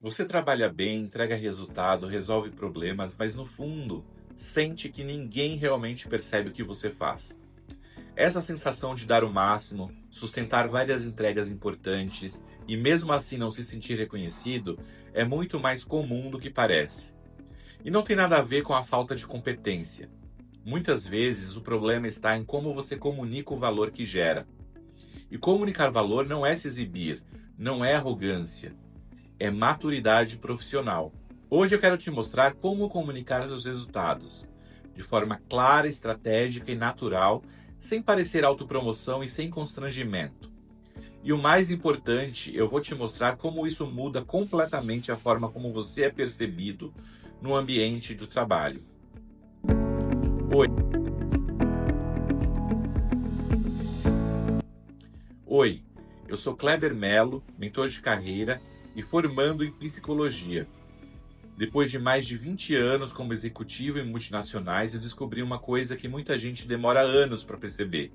Você trabalha bem, entrega resultado, resolve problemas, mas no fundo, sente que ninguém realmente percebe o que você faz. Essa sensação de dar o máximo, sustentar várias entregas importantes e mesmo assim não se sentir reconhecido é muito mais comum do que parece. E não tem nada a ver com a falta de competência. Muitas vezes o problema está em como você comunica o valor que gera. E comunicar valor não é se exibir, não é arrogância, é maturidade profissional. Hoje eu quero te mostrar como comunicar seus resultados, de forma clara, estratégica e natural, sem parecer autopromoção e sem constrangimento. E o mais importante, eu vou te mostrar como isso muda completamente a forma como você é percebido no ambiente do trabalho. Oi, eu sou Kleber Mello, mentor de carreira e formando em psicologia. Depois de mais de 20 anos como executivo em multinacionais, eu descobri uma coisa que muita gente demora anos para perceber.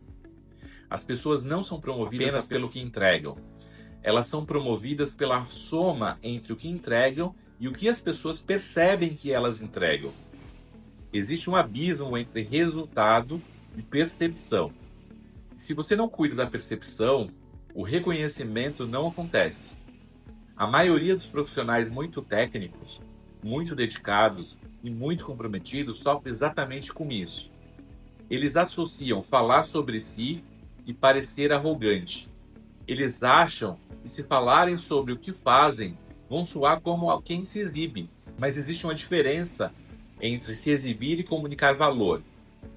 As pessoas não são promovidas apenas pelo que entregam. Elas são promovidas pela soma entre o que entregam e o que as pessoas percebem que elas entregam. Existe um abismo entre resultado e percepção. Se você não cuida da percepção, o reconhecimento não acontece. A maioria dos profissionais muito técnicos, muito dedicados e muito comprometidos sofre exatamente com isso. Eles associam falar sobre si e parecer arrogante. Eles acham que se falarem sobre o que fazem, vão soar como quem se exibe. Mas existe uma diferença entre se exibir e comunicar valor.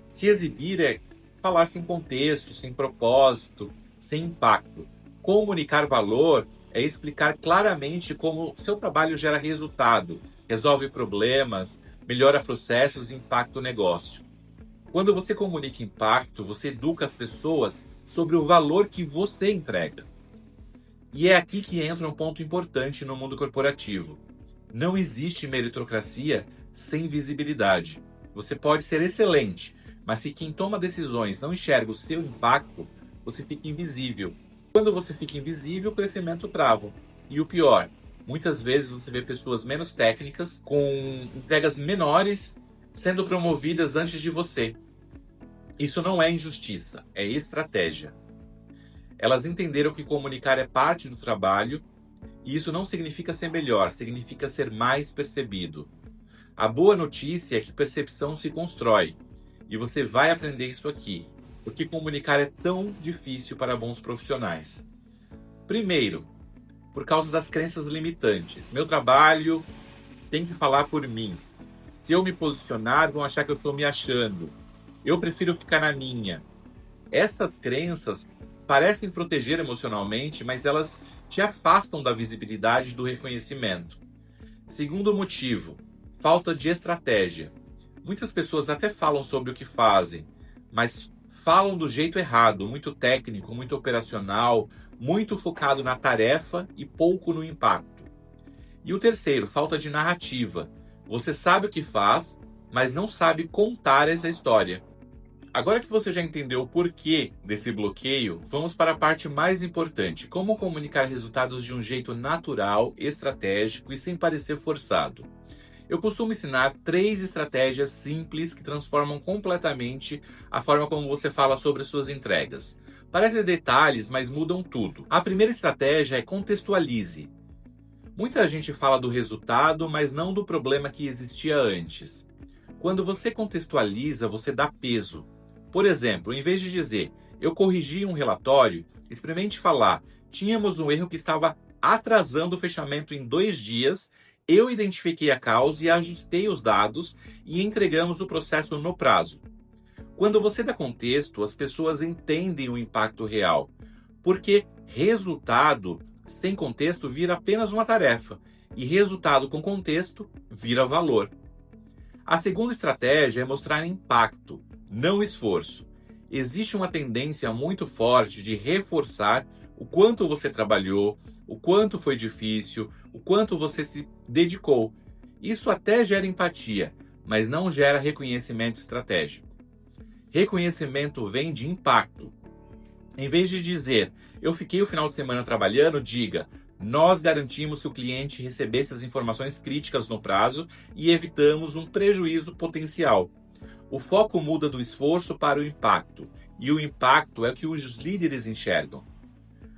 Se exibir é falar sem contexto, sem propósito, sem impacto. Comunicar valor é explicar claramente como seu trabalho gera resultado, resolve problemas, melhora processos e impacta o negócio. Quando você comunica impacto, você educa as pessoas sobre o valor que você entrega. E é aqui que entra um ponto importante no mundo corporativo. Não existe meritocracia sem visibilidade. Você pode ser excelente, mas se quem toma decisões não enxerga o seu impacto, você fica invisível. Quando você fica invisível, o crescimento trava. E o pior, muitas vezes você vê pessoas menos técnicas, com entregas menores, sendo promovidas antes de você. Isso não é injustiça, é estratégia. Elas entenderam que comunicar é parte do trabalho, e isso não significa ser melhor, significa ser mais percebido. A boa notícia é que percepção se constrói, e você vai aprender isso aqui, porque comunicar é tão difícil para bons profissionais. Primeiro, por causa das crenças limitantes. Meu trabalho tem que falar por mim. Se eu me posicionar, vão achar que eu estou me achando. Eu prefiro ficar na minha. Essas crenças parecem proteger emocionalmente, mas elas te afastam da visibilidade e do reconhecimento. Segundo motivo, falta de estratégia. Muitas pessoas até falam sobre o que fazem, mas falam do jeito errado, muito técnico, muito operacional, muito focado na tarefa e pouco no impacto. E o terceiro, falta de narrativa. Você sabe o que faz, mas não sabe contar essa história. Agora que você já entendeu o porquê desse bloqueio, vamos para a parte mais importante: como comunicar resultados de um jeito natural, estratégico e sem parecer forçado. Eu costumo ensinar 3 estratégias simples que transformam completamente a forma como você fala sobre suas entregas. Parecem detalhes, mas mudam tudo. A primeira estratégia é contextualize. Muita gente fala do resultado, mas não do problema que existia antes. Quando você contextualiza, você dá peso. Por exemplo, em vez de dizer, eu corrigi um relatório, experimente falar, tínhamos um erro que estava atrasando o fechamento em 2 dias, eu identifiquei a causa e ajustei os dados e entregamos o processo no prazo. Quando você dá contexto, as pessoas entendem o impacto real, porque resultado sem contexto vira apenas uma tarefa, e resultado com contexto vira valor. A segunda estratégia é mostrar impacto, não esforço. Existe uma tendência muito forte de reforçar o quanto você trabalhou, o quanto foi difícil, o quanto você se dedicou. Isso até gera empatia, mas não gera reconhecimento estratégico. Reconhecimento vem de impacto. Em vez de dizer, eu fiquei o final de semana trabalhando, diga, Nós garantimos que o cliente recebesse as informações críticas no prazo e evitamos um prejuízo potencial. O foco muda do esforço para o impacto, e o impacto é o que os líderes enxergam.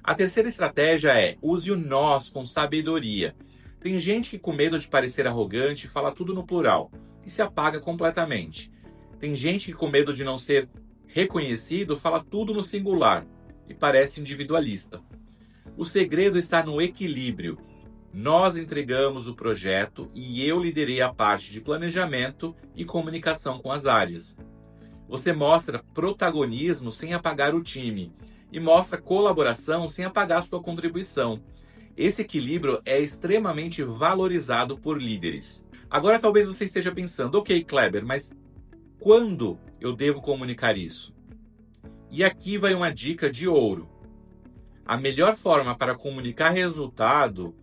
A terceira estratégia é: use o nós com sabedoria. Tem gente que, com medo de parecer arrogante, fala tudo no plural e se apaga completamente. Tem gente que, com medo de não ser reconhecido, fala tudo no singular e parece individualista. O segredo está no equilíbrio. Nós entregamos o projeto e eu liderei a parte de planejamento e comunicação com as áreas. Você mostra protagonismo sem apagar o time e mostra colaboração sem apagar sua contribuição. Esse equilíbrio é extremamente valorizado por líderes. Agora talvez você esteja pensando: ok, Kleber, mas quando eu devo comunicar isso? E aqui vai uma dica de ouro. A melhor forma para comunicar resultado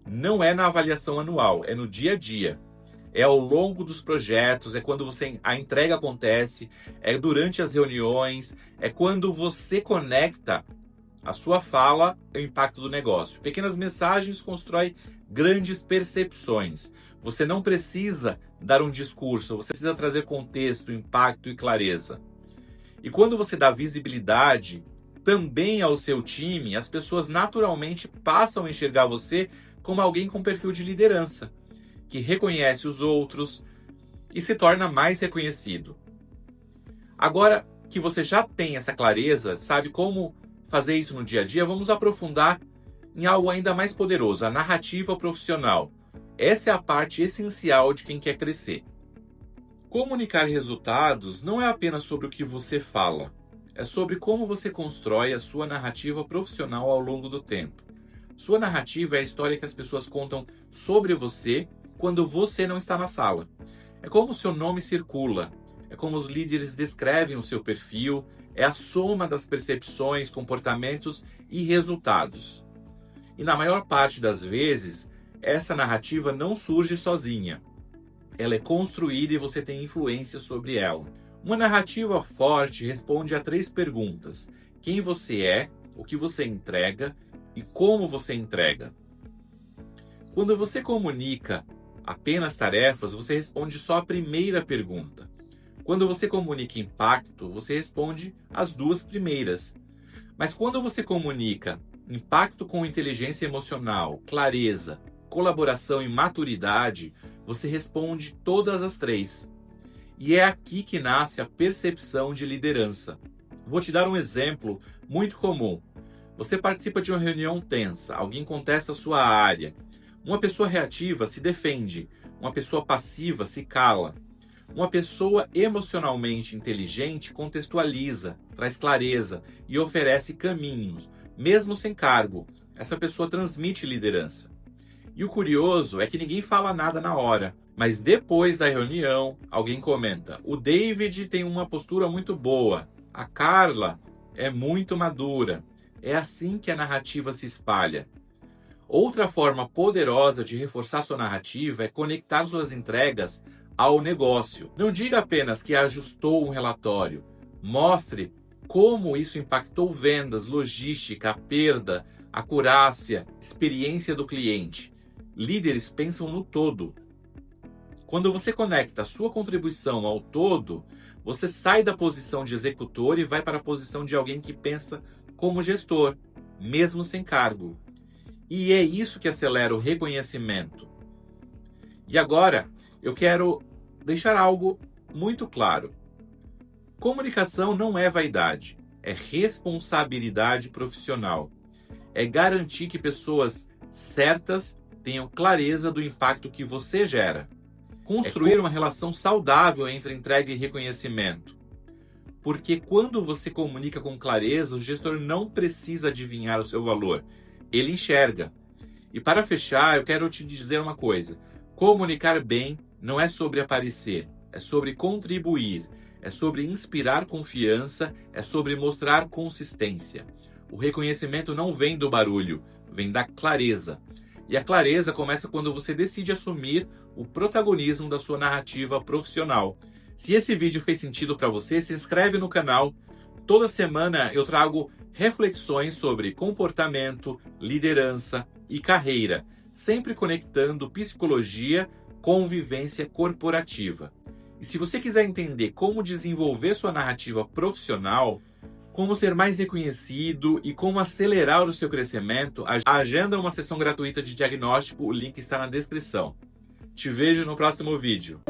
não é na avaliação anual, é no dia a dia. É ao longo dos projetos, é quando a entrega acontece, é durante as reuniões, é quando você conecta a sua fala ao impacto do negócio. Pequenas mensagens constroem grandes percepções. Você não precisa dar um discurso, você precisa trazer contexto, impacto e clareza. E quando você dá visibilidade também ao seu time, as pessoas naturalmente passam a enxergar você como alguém com perfil de liderança, que reconhece os outros e se torna mais reconhecido. Agora que você já tem essa clareza, sabe como fazer isso no dia a dia, vamos aprofundar em algo ainda mais poderoso, a narrativa profissional. Essa é a parte essencial de quem quer crescer. Comunicar resultados não é apenas sobre o que você fala, é sobre como você constrói a sua narrativa profissional ao longo do tempo. Sua narrativa é a história que as pessoas contam sobre você quando você não está na sala. É como o seu nome circula, é como os líderes descrevem o seu perfil, é a soma das percepções, comportamentos e resultados. E na maior parte das vezes, essa narrativa não surge sozinha. Ela é construída e você tem influência sobre ela. Uma narrativa forte responde a 3 perguntas: quem você é, o que você entrega e como você entrega. Quando você comunica apenas tarefas, você responde só a primeira pergunta. Quando você comunica impacto, você responde as 2 primeiras. Mas quando você comunica impacto com inteligência emocional, clareza, colaboração e maturidade, você responde todas as 3. E é aqui que nasce a percepção de liderança. Vou te dar um exemplo muito comum. Você participa de uma reunião tensa, alguém contesta a sua área. Uma pessoa reativa se defende, uma pessoa passiva se cala. Uma pessoa emocionalmente inteligente contextualiza, traz clareza e oferece caminhos, mesmo sem cargo. Essa pessoa transmite liderança. E o curioso é que ninguém fala nada na hora, mas depois da reunião, alguém comenta: o David tem uma postura muito boa, a Carla é muito madura. É assim que a narrativa se espalha. Outra forma poderosa de reforçar sua narrativa é conectar suas entregas ao negócio. Não diga apenas que ajustou um relatório. Mostre como isso impactou vendas, logística, a perda, acurácia, experiência do cliente. Líderes pensam no todo. Quando você conecta a sua contribuição ao todo, você sai da posição de executor e vai para a posição de alguém que pensa como gestor, mesmo sem cargo. E é isso que acelera o reconhecimento. E agora, eu quero deixar algo muito claro. Comunicação não é vaidade, é responsabilidade profissional. É garantir que pessoas certas tenham clareza do impacto que você gera. Construir uma relação saudável entre entrega e reconhecimento. Porque quando você comunica com clareza, o gestor não precisa adivinhar o seu valor. Ele enxerga. E para fechar, eu quero te dizer uma coisa. Comunicar bem não é sobre aparecer, é sobre contribuir, é sobre inspirar confiança, é sobre mostrar consistência. O reconhecimento não vem do barulho, vem da clareza. E a clareza começa quando você decide assumir o protagonismo da sua narrativa profissional. Se esse vídeo fez sentido para você, se inscreve no canal. Toda semana eu trago reflexões sobre comportamento, liderança e carreira, sempre conectando psicologia com vivência corporativa. E se você quiser entender como desenvolver sua narrativa profissional, como ser mais reconhecido e como acelerar o seu crescimento, agenda uma sessão gratuita de diagnóstico, o link está na descrição. Te vejo no próximo vídeo.